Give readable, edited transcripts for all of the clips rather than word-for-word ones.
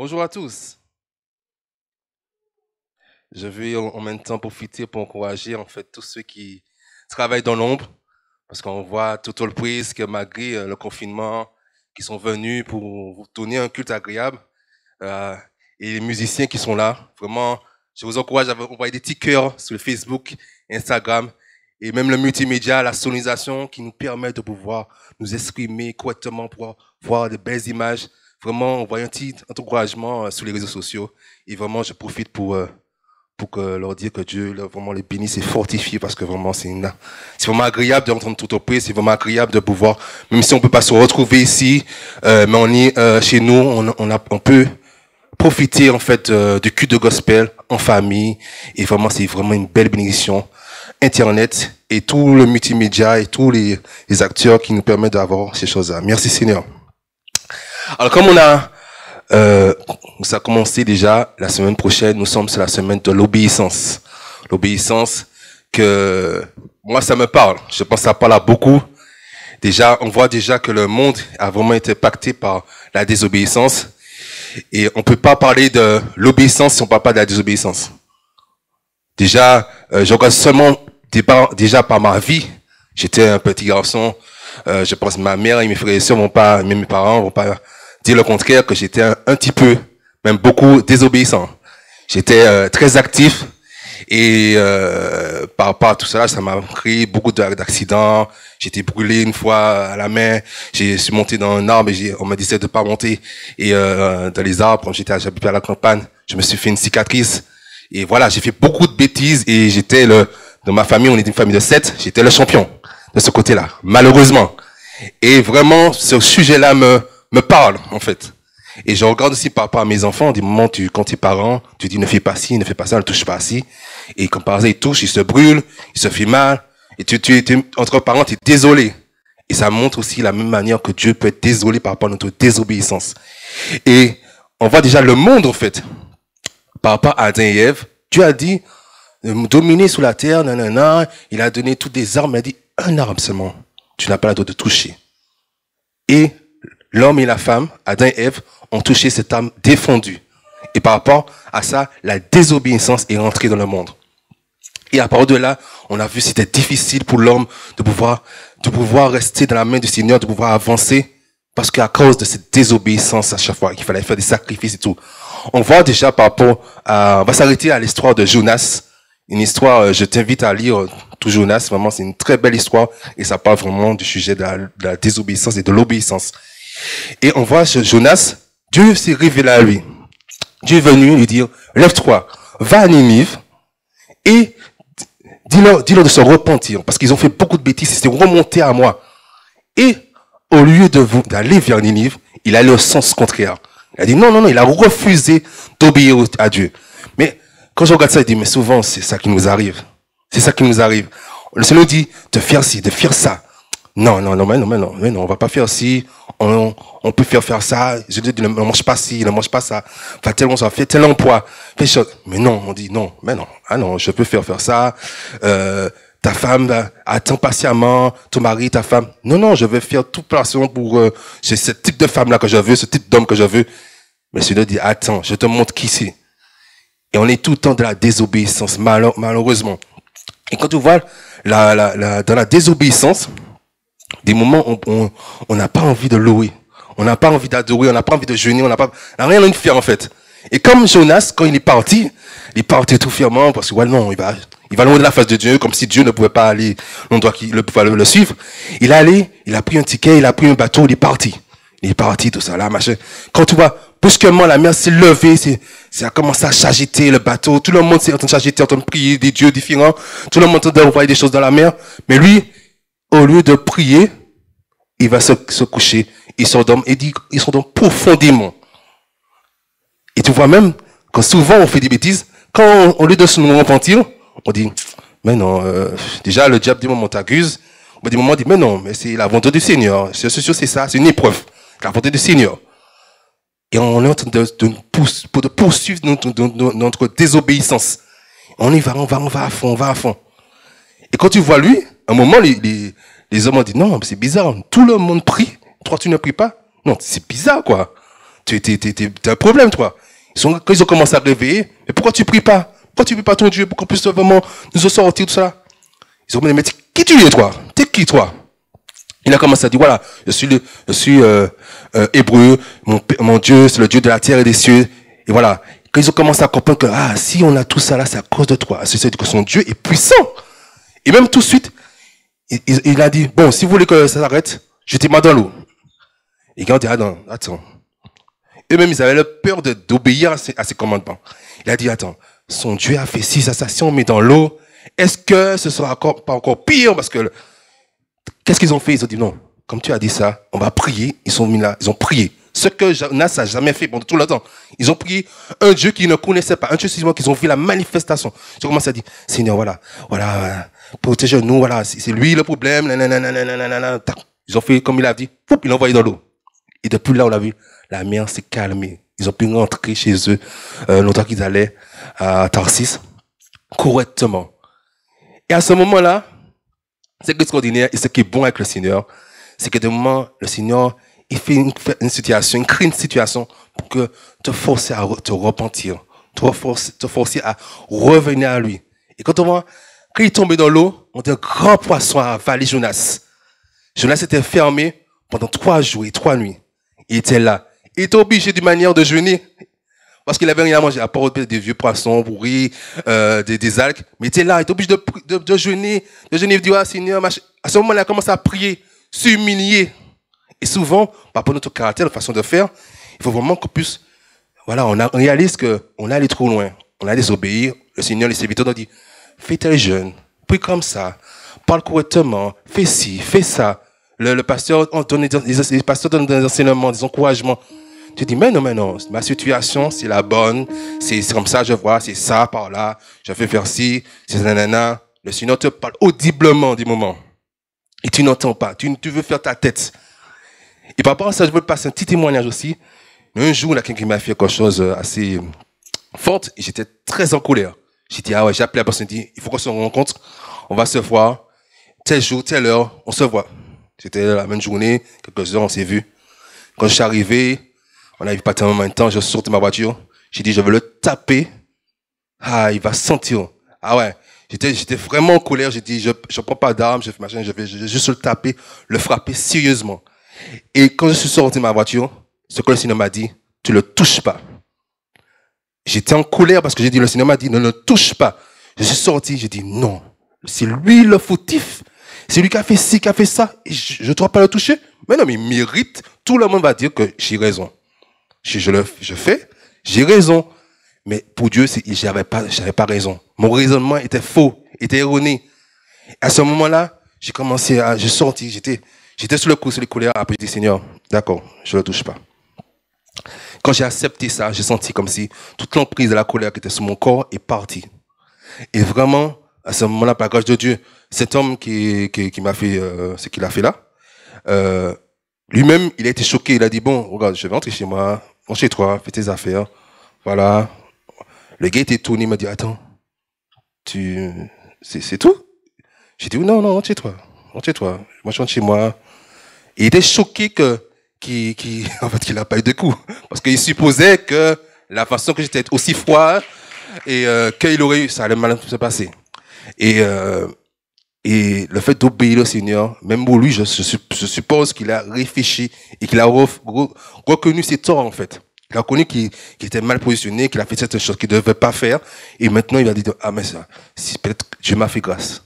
Bonjour à tous. Je vais en même temps profiter pour encourager en fait tous ceux qui travaillent dans l'ombre, parce qu'on voit tout le prix que malgré le confinement, qui sont venus pour vous donner un culte agréable, euh, et les musiciens qui sont là, vraiment, je vous encourage à envoyer des petits cœurs sur le Facebook, Instagram, et même le multimédia, la sonorisation qui nous permet de pouvoir nous exprimer correctement, pour voir de belles images. Vraiment, envoyer un petit encouragement sur les réseaux sociaux. Et vraiment, je profite pour leur dire que Dieu vraiment les bénisse et fortifie, parce que vraiment c'est vraiment agréable d'entendre tout au prix, c'est vraiment agréable de pouvoir, même si on peut pas se retrouver ici, mais on est chez nous, on peut profiter en fait du culte de gospel en famille, et vraiment c'est vraiment une belle bénédiction. Internet et tout le multimédia et tous les acteurs qui nous permettent d'avoir ces choses-là. Merci Seigneur. Alors comme ça a commencé déjà la semaine prochaine, nous sommes sur la semaine de l'obéissance. L'obéissance que moi ça me parle. Je pense que ça parle à beaucoup. Déjà, on voit déjà que le monde a vraiment été impacté par la désobéissance. Et on peut pas parler de l'obéissance si on parle pas de la désobéissance. Déjà, je regarde seulement déjà par ma vie. J'étais un petit garçon. Je pense que ma mère et mes frères et sœurs mes parents vont pas dire le contraire, que j'étais un petit peu, même beaucoup désobéissant. J'étais très actif et par rapport à tout cela, ça m'a créé beaucoup d'accidents. J'étais brûlé une fois à la main. Je suis monté dans un arbre et on m'a dit de pas monter. Et dans les arbres, quand j'habitais à la campagne, je me suis fait une cicatrice. Et voilà, j'ai fait beaucoup de bêtises et dans ma famille, on est une famille de 7, j'étais le champion de ce côté-là, malheureusement. Et vraiment, ce sujet-là me parle, en fait. Et je regarde aussi par rapport à mes enfants, des moments quand tu es parent, tu dis ne fais pas ci, ne fais pas ça, ne touche pas ci. Et comme par hasard, ils touchent, ils se brûlent, ils se font mal. Et entre parents, tu es désolé. Et ça montre aussi la même manière que Dieu peut être désolé par rapport à notre désobéissance. Et on voit déjà le monde, en fait. Par rapport à Adam et Ève, Dieu a dit, dominer sous la terre, nanana, il a donné toutes des armes, il a dit, un arme seulement, tu n'as pas le droit de toucher. Et l'homme et la femme, Adam et Ève, ont touché cette arme défendue. Et par rapport à ça, la désobéissance est rentrée dans le monde. Et à part de là, on a vu que c'était difficile pour l'homme de pouvoir rester dans la main du Seigneur, de pouvoir avancer, parce qu'à cause de cette désobéissance à chaque fois, qu'il fallait faire des sacrifices et tout. On voit déjà par rapport on va s'arrêter à l'histoire de Jonas. Une histoire, je t'invite à lire tout Jonas. Vraiment, c'est une très belle histoire et ça parle vraiment du sujet de la désobéissance et de l'obéissance. Et on voit Jonas, Dieu s'est révélé à lui. Dieu est venu lui dire, lève-toi, va à Ninive et dis-leur de se repentir parce qu'ils ont fait beaucoup de bêtises, ils s'étaient remontés à moi. Et au lieu d'aller vers Ninive, il allait au sens contraire. Il a dit non, il a refusé d'obéir à Dieu. Mais quand je regarde ça, il dit, mais souvent, c'est ça qui nous arrive. C'est ça qui nous arrive. Le Seigneur dit de faire ci, de faire ça. Non, on va pas faire ci. On peut faire ça. Je dis, ne mange pas ci, ne mange pas ça. Enfin, tel ça, fait tel emploi. Mais non, on dit non, mais non. Ah non, je peux faire ça. Ta femme attend patiemment, ton mari, ta femme. Non, je vais faire tout passion pour c'est ce type de femme-là que je veux, ce type d'homme que je veux. Mais Seigneur dit, attends, je te montre qui c'est. Et on est tout le temps dans la désobéissance, malheureusement. Et quand tu vois dans la désobéissance, des moments où on n'a pas envie de louer, on n'a pas envie d'adorer, on n'a pas envie de jeûner, on n'a rien envie de faire en fait. Et comme Jonas, quand il est parti tout fièrement parce que ouais, non, il va loin de la face de Dieu, comme si Dieu ne pouvait pas aller l'endroit qu'il pouvait le suivre. Il a pris un ticket, il a pris un bateau, il est parti. Il est parti, tout ça, là, machin. Quand tu vois, brusquement, la mer s'est levée, ça a commencé à s'agiter, le bateau. Tout le monde s'est en train de s'agiter, en train de prier des dieux différents. Tout le monde est en train d'envoyer des choses dans la mer. Mais lui, au lieu de prier, il va se coucher. Il s'endort profondément. Et tu vois même, quand souvent on fait des bêtises, quand au lieu de se nous repentir, on dit, mais non, déjà le diable dit, moment t'accuse. Au bout du moment, on dit, mais non, mais c'est la volonté du Seigneur. C'est ça, c'est une épreuve. La volonté du Seigneur. Et on est en train de poursuivre notre désobéissance. On y va, on va à fond. Et quand tu vois lui, à un moment, les hommes ont dit, non, c'est bizarre. Tout le monde prie. Toi, tu ne pries pas. Non, c'est bizarre, quoi. t'as un problème, toi. Quand ils ont commencé à réveiller, mais pourquoi tu pries pas? Pourquoi tu pries pas ton Dieu pour qu'on puisse vraiment nous en sortir, tout ça? Ils ont dit, mais qui tu es, toi? T'es qui, toi? Il a commencé à dire, voilà, je suis hébreu, mon Dieu, c'est le Dieu de la terre et des cieux. Et voilà. Quand ils ont commencé à comprendre que, si on a tout ça là, c'est à cause de toi. C'est que son Dieu est puissant. Et même tout de suite, il a dit, bon, si vous voulez que ça s'arrête, jetez-moi dans l'eau. Et quand on dit, non, attends. Eux-mêmes, ils avaient la peur d'obéir à ses commandements. Il a dit, attends, son Dieu a fait ci, ça, si on met dans l'eau, est-ce que ce sera pas encore pire? Parce que, qu'est-ce qu'ils ont fait? Ils ont dit, non, comme tu as dit ça, on va prier. Ils sont mis là, ils ont prié. Ce que Jonas n'a jamais fait pendant tout le temps. Ils ont prié un Dieu qu'ils ne connaissaient pas, un Dieu seulement qu'ils ont vu la manifestation. Ils ont commencé à dire, Seigneur, voilà, protège-nous, voilà, c'est lui le problème, nanana. Ils ont fait comme il a dit, ils l'ont envoyé dans l'eau. Et depuis là, on l'a vu, la mer s'est calmée. Ils ont pu rentrer chez eux, longtemps qu'ils allaient à Tarsis, correctement. Et à ce moment-là, c'est extraordinaire, et ce qui est bon avec le Seigneur, c'est que de moment, le Seigneur, il fait une situation, il crée une situation pour que te forcer à te repentir, te forcer à revenir à lui. Et quand il est tombé dans l'eau, on dit un grand poisson a avalé Jonas. Jonas était fermé pendant 3 jours et 3 nuits. Il était là. Il était obligé d'une manière de jeûner. Parce qu'il avait rien à manger, à part des vieux poissons pourris, des algues. Mais il était là, il était obligé de jeûner. De jeûner, il dit, Seigneur, à ce moment-là, il a commencé à prier, s'humilier. Et souvent, par rapport à notre caractère, notre façon de faire, il faut vraiment qu'on puisse, voilà, on réalise qu'on est allé trop loin. On a désobéi. Le Seigneur, les serviteurs, nous dit, fais tel jeûne, prie comme ça, parle correctement, fais ci, fais ça. Le pasteur, les pasteurs donnent des enseignements, des encouragements. Tu dis, mais non, ma situation, c'est la bonne, c'est comme ça, je vois, c'est ça, par là, je vais faire ci, c'est nanana. Le Seigneur te parle audiblement des moments. Et tu n'entends pas, tu veux faire ta tête. Et par rapport à ça, je veux passer un petit témoignage aussi. Un jour, il y a quelqu'un qui m'a fait quelque chose assez forte, et j'étais très en colère. J'ai dit, j'ai appelé la personne, j'ai dit, il faut qu'on se rencontre, on va se voir, tel jour, telle heure, on se voit. C'était la même journée, quelques heures, on s'est vu. Quand je suis arrivé, on n'avait pas tellement de temps, je sortais de ma voiture. J'ai dit, je veux le taper. Il va sentir. J'étais vraiment en colère. J'ai dit, je prends pas d'armes, je vais juste le taper, le frapper sérieusement. Et quand je suis sorti de ma voiture, ce que le Seigneur m'a dit, tu le touches pas. J'étais en colère parce que j'ai dit, le Seigneur m'a dit, ne le touche pas. Je suis sorti, j'ai dit, non. C'est lui le fautif. C'est lui qui a fait ci, qui a fait ça. Et je ne dois pas le toucher. Mais non, mais il mérite. Tout le monde va dire que j'ai raison. Je fais, j'ai raison. Mais pour Dieu, j'avais pas raison. Mon raisonnement était faux, était erroné. À ce moment-là, j'ai sorti, j'étais sur le coup, sur les colères. Après, j'ai dit, Seigneur, d'accord, je ne le touche pas. Quand j'ai accepté ça, j'ai senti comme si toute l'emprise de la colère qui était sur mon corps est partie. Et vraiment, à ce moment-là, par la grâce de Dieu, cet homme qui m'a fait ce qu'il a fait là, lui-même, il a été choqué. Il a dit, bon, regarde, je vais rentrer chez moi, rentre chez toi, fais tes affaires. Voilà. Le gars était tourné, il m'a dit, attends, c'est tout? J'ai dit, non, rentre chez toi. Rentre chez toi. Moi, je rentre chez moi. Et il était choqué qu'il n'a pas eu de coup. Parce qu'il supposait que la façon que j'étais aussi froid, et qu'il aurait eu, ça allait mal se passer. Et le fait d'obéir au Seigneur, même pour lui, je suppose qu'il a réfléchi et qu'il a reconnu ses torts, en fait. Il a reconnu qu'il était mal positionné, qu'il a fait cette chose qu'il ne devait pas faire. Et maintenant, il a dit, mais ça, si peut-être Dieu m'a fait grâce.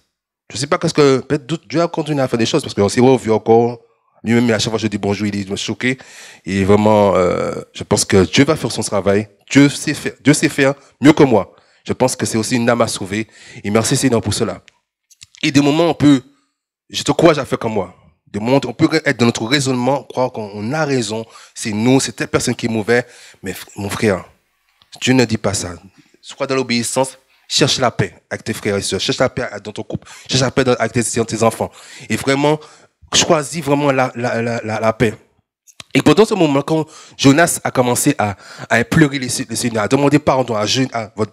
Je ne sais pas peut-être Dieu a continué à faire des choses, parce qu'on s'est revu encore. Lui-même, à chaque fois que je dis bonjour, il est choqué. Et vraiment, je pense que Dieu va faire son travail. Dieu sait faire mieux que moi. Je pense que c'est aussi une âme à sauver. Et merci Seigneur pour cela. Et des moments, je te encourage à faire comme moi. Des moments, on peut être dans notre raisonnement, croire qu'on a raison, c'est nous, c'est telle personne qui est mauvaise. Mais mon frère, Dieu ne dit pas ça. Sois dans l'obéissance, cherche la paix avec tes frères et sœurs, cherche la paix dans ton couple, cherche la paix avec tes enfants. Et vraiment, choisis vraiment la paix. Et pendant ce moment, quand Jonas a commencé à pleurer le Seigneur, à demander pardon,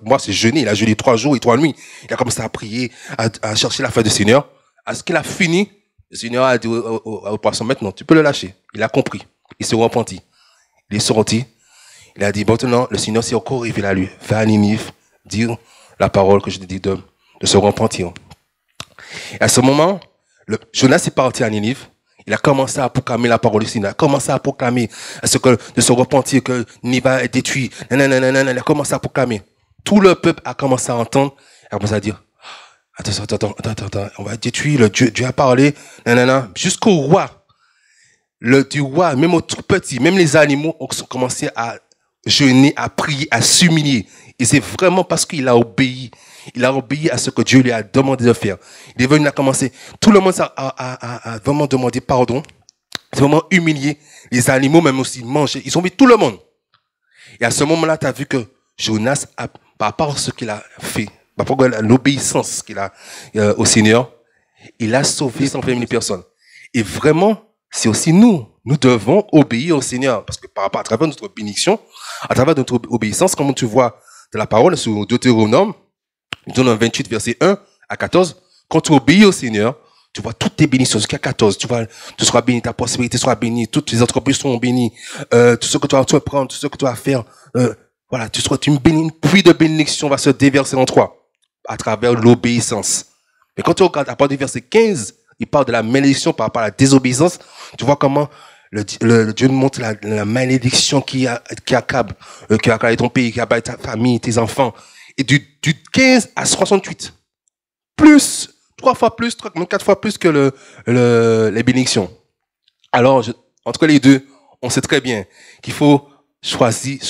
moi c'est jeûner, il a jeûné 3 jours et 3 nuits. Il a commencé à prier, à chercher la face du Seigneur. À ce qu'il a fini, le Seigneur a dit au poisson, maintenant, tu peux le lâcher. Il a compris. Il s'est repenti. Il est sorti. Il a dit, maintenant, le Seigneur s'est encore révélé à lui. Va à Ninive, dire la parole que je te dis de se repentir. Et à ce moment, Jonas est parti à Ninive. Il a commencé à proclamer la parole du Seigneur. Il a commencé à proclamer de se repentir, que Ninive est détruit. Il a commencé à proclamer. Tout le peuple a commencé à entendre. Il a commencé à dire, attends, on va détruire, Dieu a parlé, jusqu'au roi. Du roi, même aux tout petits, même les animaux ont commencé à jeûner, à prier, à s'humilier. Et c'est vraiment parce qu'il a obéi. Il a obéi à ce que Dieu lui a demandé de faire. Il est venu à commencer. Tout le monde a vraiment demandé pardon. C'est vraiment humilié. Les animaux, même aussi, manger. Ils ont mis tout le monde. Et à ce moment-là, tu as vu que Jonas, par rapport à ce qu'il a fait, par rapport à l'obéissance qu'il a au Seigneur, il a sauvé 120 000 personnes. Et vraiment, c'est aussi nous. Nous devons obéir au Seigneur. Parce que par rapport à travers notre bénédiction, à travers notre obéissance, comme tu vois de la parole sur Deutéronome, Deutéronome 28, verset 1 à 14, quand tu obéis au Seigneur, tu vois toutes tes bénédictions jusqu'à 14. Tu seras béni, ta prospérité sera bénie, toutes les entreprises seront bénies, tout ce que tu vas prendre, tout ce que tu vas faire, voilà, tu me bénis, une pluie de bénédiction va se déverser en toi à travers l'obéissance. Mais quand tu regardes à partir du verset 15, il parle de la malédiction par rapport à la désobéissance. Tu vois comment Dieu nous montre la malédiction qui accable ton pays, qui accable ta famille, tes enfants. Et du 15 à 68, plus, 3 fois plus, 4 fois plus que les bénédictions. Alors, entre les deux, on sait très bien qu'il faut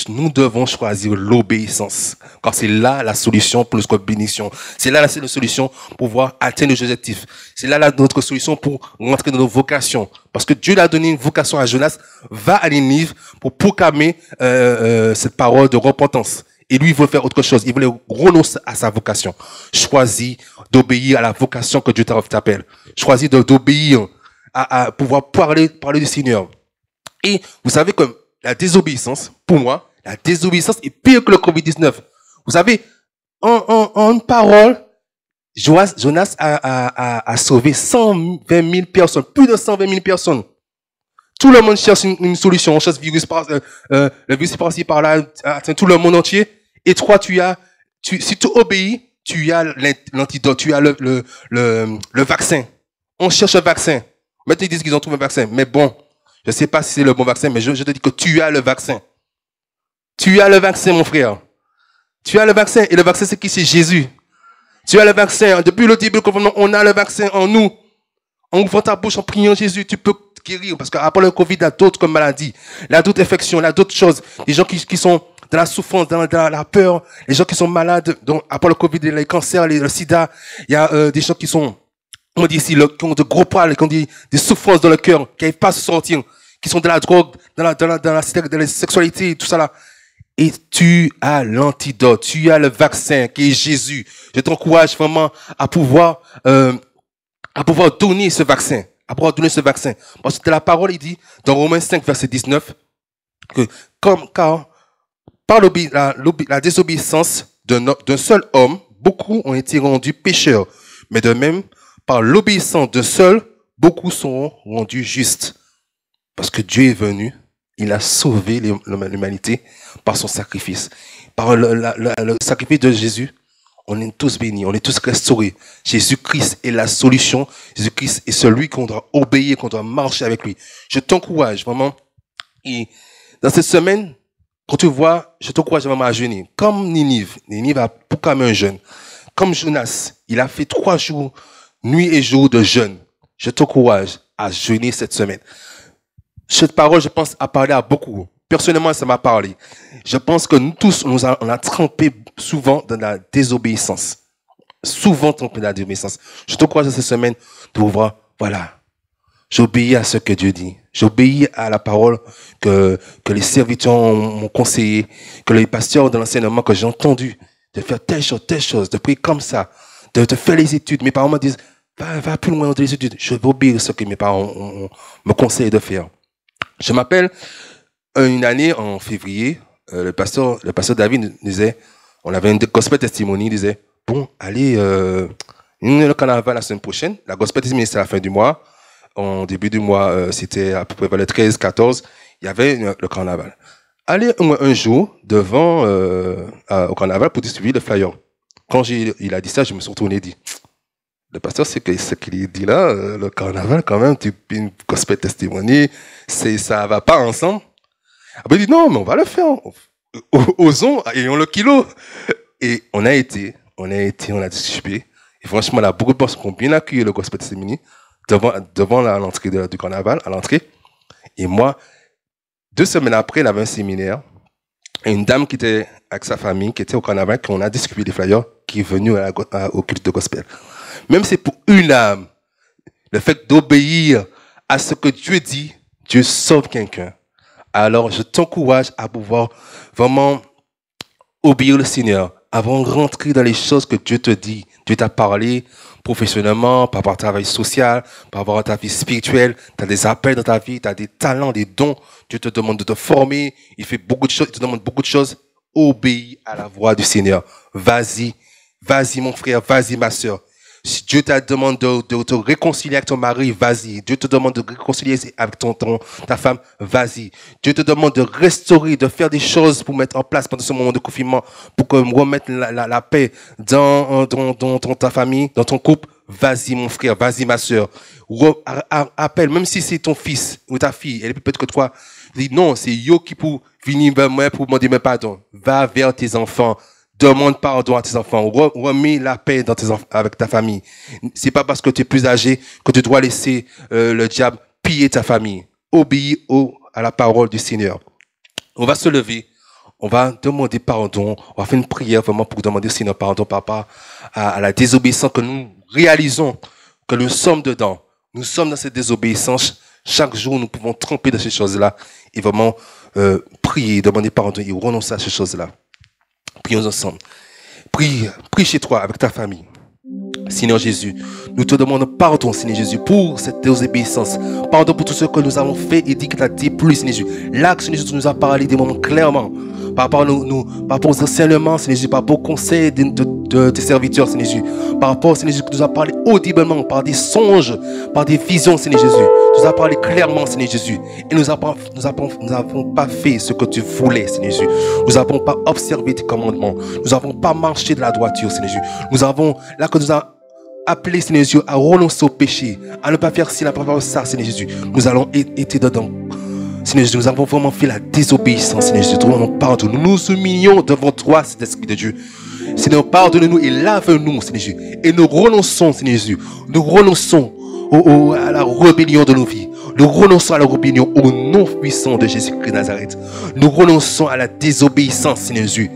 nous devons choisir l'obéissance. Car c'est là la solution pour notre bénédiction. C'est là la solution pour pouvoir atteindre nos objectifs. C'est là notre solution pour rentrer dans nos vocations. Parce que Dieu a donné une vocation à Jonas, va à Ninive pour proclamer cette parole de repentance. Et lui, il veut faire autre chose. Il voulait renoncer à sa vocation. Choisis d'obéir à la vocation que Dieu t'appelle. Choisis d'obéir à pouvoir parler du Seigneur. Et vous savez que la désobéissance, pour moi, la désobéissance est pire que le Covid-19. Vous savez, en une parole, Jonas a sauvé 120 000 personnes, plus de 120 000 personnes. Tout le monde cherche une solution. On cherche le virus par-ci, par-là, atteint tout le monde entier. Et toi, si tu obéis, tu as l'antidote, tu as le vaccin. On cherche un vaccin. Maintenant, ils disent qu'ils ont trouvé un vaccin. Mais bon, je ne sais pas si c'est le bon vaccin, mais je te dis que tu as le vaccin. Tu as le vaccin, mon frère. Tu as le vaccin. Et le vaccin, c'est qui? C'est Jésus. Tu as le vaccin. Depuis le début du confinement, on a le vaccin en nous. En ouvrant ta bouche, en priant Jésus, tu peux guérir. Parce qu'après le Covid, il y a d'autres maladies. Il y a d'autres infections, il y a d'autres choses. Les gens qui sont dans la souffrance, dans la peur. Les gens qui sont malades. Donc, après le Covid, les cancers, le sida. Il y a des gens qui sont... On dit ici, qui ont de gros poils, qui ont des souffrances dans le cœur, qui n'arrivent pas à se sortir, qui sont dans la drogue, dans la sexualité, tout ça là. Et tu as l'antidote, tu as le vaccin qui est Jésus. Je t'encourage vraiment à pouvoir donner ce vaccin, Parce que la parole, il dit, dans Romains 5, verset 19, que car par la désobéissance d'un seul homme, beaucoup ont été rendus pécheurs. Mais de même, par l'obéissance d'un seul, beaucoup seront rendus justes. Parce que Dieu est venu, il a sauvé l'humanité par son sacrifice. Par le sacrifice de Jésus, on est tous bénis, on est tous restaurés. Jésus-Christ est la solution. Jésus-Christ est celui qu'on doit obéir, qu'on doit marcher avec lui. Je t'encourage vraiment. Et dans cette semaine, quand tu vois, je t'encourage vraiment à jeûner. Comme Ninive a proclamé un jeûne. Comme Jonas, il a fait 3 jours, nuit et jour de jeûne. Je t'encourage à jeûner cette semaine. Cette parole, je pense, a parlé à beaucoup. Personnellement, ça m'a parlé. Je pense que nous tous, on a trempé souvent dans la désobéissance. Souvent trempé dans la désobéissance. Je t'encourage cette semaine de voir, voilà, j'obéis à ce que Dieu dit. J'obéis à la parole que les serviteurs m'ont conseillé, que les pasteurs de l'enseignement que j'ai entendu, de faire telle chose, de prier comme ça, de faire les études. Mes parents me disent, va plus loin dans les études. Je vais obéir à ce que mes parents me conseillent de faire. Je m'appelle une année en février, le pasteur David nous disait, on avait une gospel testimony, il disait, bon, allez, le carnaval la semaine prochaine, la gospel testimony c'est à la fin du mois, en début du mois, c'était à peu près vers le 13, 14, il y avait le carnaval. aller un jour devant au carnaval pour distribuer le flyer. Quand il a dit ça, je me suis retourné et dit, le pasteur, ce qu'il dit là, le carnaval quand même, une gospel testimony, ça va pas ensemble. Après, il dit non, mais on va le faire. Osons, ayons le kilo. Et on a a discuté. Et franchement, là, beaucoup de personnes qui ont bien accueilli le gospel testimony devant l'entrée du carnaval, à l'entrée. Et moi, 2 semaines après, il avait un séminaire. Et une dame qui était avec sa famille, qui était au carnaval, qu'on a distribué des flyers, qui est venue au culte de gospel. Même si c'est pour une âme, le fait d'obéir à ce que Dieu dit, Dieu sauve quelqu'un. Alors, je t'encourage à pouvoir vraiment obéir le Seigneur, avant de rentrer dans les choses que Dieu te dit. Dieu t'a parlé professionnellement, par rapport à ta vie sociale, par rapport à ta vie spirituelle. Tu as des appels dans ta vie, tu as des talents, des dons. Dieu te demande de te former. Il fait beaucoup de choses, il te demande beaucoup de choses. Obéis à la voix du Seigneur. Vas-y, vas-y mon frère, vas-y ma sœur. Si Dieu te demande de te réconcilier avec ton mari, vas-y. Dieu te demande de réconcilier avec ta femme, vas-y. Dieu te demande de restaurer, de faire des choses pour mettre en place pendant ce moment de confinement, pour remettre la paix dans ta famille, dans ton couple. Vas-y mon frère, vas-y ma sœur. Appelle, même si c'est ton fils ou ta fille, elle est plus petite que toi. Dis non, c'est yo qui pour venir vers moi pour demander pardon. Va vers tes enfants. Demande pardon à tes enfants. Remets la paix avec ta famille. C'est pas parce que tu es plus âgé que tu dois laisser le diable piller ta famille. Obéis à la parole du Seigneur. On va se lever. On va demander pardon. On va faire une prière vraiment pour demander au Seigneur pardon par rapport à la désobéissance que nous réalisons, que nous sommes dedans. Nous sommes dans cette désobéissance. Chaque jour, nous pouvons tromper de ces choses-là et vraiment prier, demander pardon et renoncer à ces choses-là. Prions ensemble. Prie chez toi avec ta famille. Seigneur Jésus, nous te demandons pardon, Seigneur Jésus, pour cette désobéissance. Pardon pour tout ce que nous avons fait et dit que tu as déplu, Seigneur Jésus. Là, Seigneur Jésus, tu nous as parlé des moments clairement. Par rapport aux enseignements, Seigneur Jésus, par rapport aux conseils de tes serviteurs, Seigneur Jésus. Par rapport, Seigneur Jésus, que tu nous as parlé audiblement, par des songes, par des visions, Seigneur Jésus. Tu nous as parlé clairement, Seigneur Jésus. Et nous n'avons pas fait ce que tu voulais, Seigneur Jésus. Nous n'avons pas observé tes commandements. Nous n'avons pas marché de la droiture, Seigneur Jésus. Nous avons, là que nous avons appelé, Seigneur Jésus, à renoncer au péché, à ne pas faire ci, à ne pas faire ça, Seigneur Jésus. Nous allons être dedans. Seigneur Jésus, nous avons vraiment fait la désobéissance, Seigneur Jésus. Pardonne-nous. Nous nous humilions devant toi, cet Esprit de Dieu. Seigneur, pardonne-nous et lave-nous, Seigneur Jésus. Et nous renonçons, Seigneur Jésus. Nous renonçons à la rébellion de nos vies. Nous renonçons à la rébellion au nom puissant de Jésus-Christ de Nazareth. Nous renonçons à la désobéissance, Seigneur Jésus.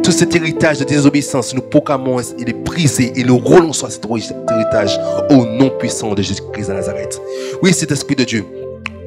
Tout cet héritage de désobéissance, nous proclamons, il est brisé et nous renonçons à cet héritage au nom puissant de Jésus-Christ de Nazareth. Oui, cet Esprit de Dieu.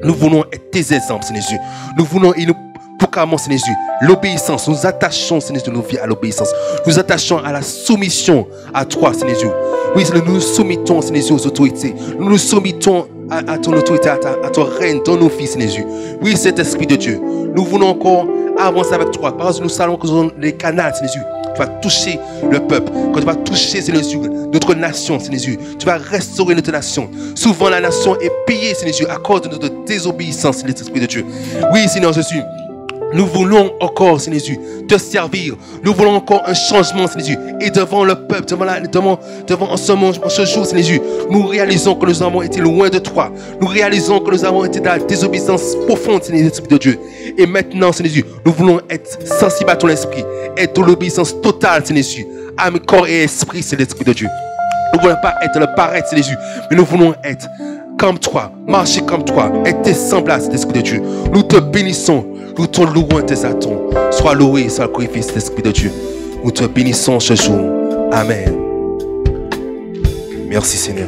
Nous voulons être tes exemples, Seigneur Jésus. Nous voulons et nous proclamons, Seigneur Jésus, l'obéissance. Nous attachons, Seigneur Jésus, nos vies à l'obéissance. Nous attachons à la soumission à toi, Seigneur Jésus. Oui, nous nous soumettons, Seigneur Jésus, aux autorités. Nous nous soumettons à ton autorité, à ton règne dans nos vies, Seigneur Jésus. Oui, cet Esprit de Dieu. Nous voulons encore avancer avec toi. Parce que nous savons que nous avons les canaux, Seigneur Jésus. Tu vas toucher le peuple, quand tu vas toucher, Seigneur Jésus, notre nation, Seigneur Jésus. Tu vas restaurer notre nation. Souvent, la nation est payée, Seigneur Jésus, à cause de notre désobéissance, Seigneur Esprit de Dieu. Oui, Seigneur Jésus. Nous voulons encore, Seigneur Jésus, te servir. Nous voulons encore un changement, Seigneur Jésus. Et devant le peuple, devant en ce jour, Seigneur Jésus, nous réalisons que nous avons été loin de toi. Nous réalisons que nous avons été dans la désobéissance profonde, Seigneur Esprit de Dieu. Et maintenant, Seigneur Jésus, nous voulons être sensibles à ton esprit. Être dans l'obéissance totale, Seigneur Jésus. Âme, corps et esprit, c'est l'Esprit de Dieu. Nous ne voulons pas être le paraître, Seigneur Jésus, mais nous voulons être comme toi, marcher comme toi, être semblable, cet Esprit de Dieu. Nous te bénissons, nous te louons, tes attends. Sois loué, sois glorifié, cet Esprit de Dieu. Nous te bénissons ce jour. Amen. Merci Seigneur.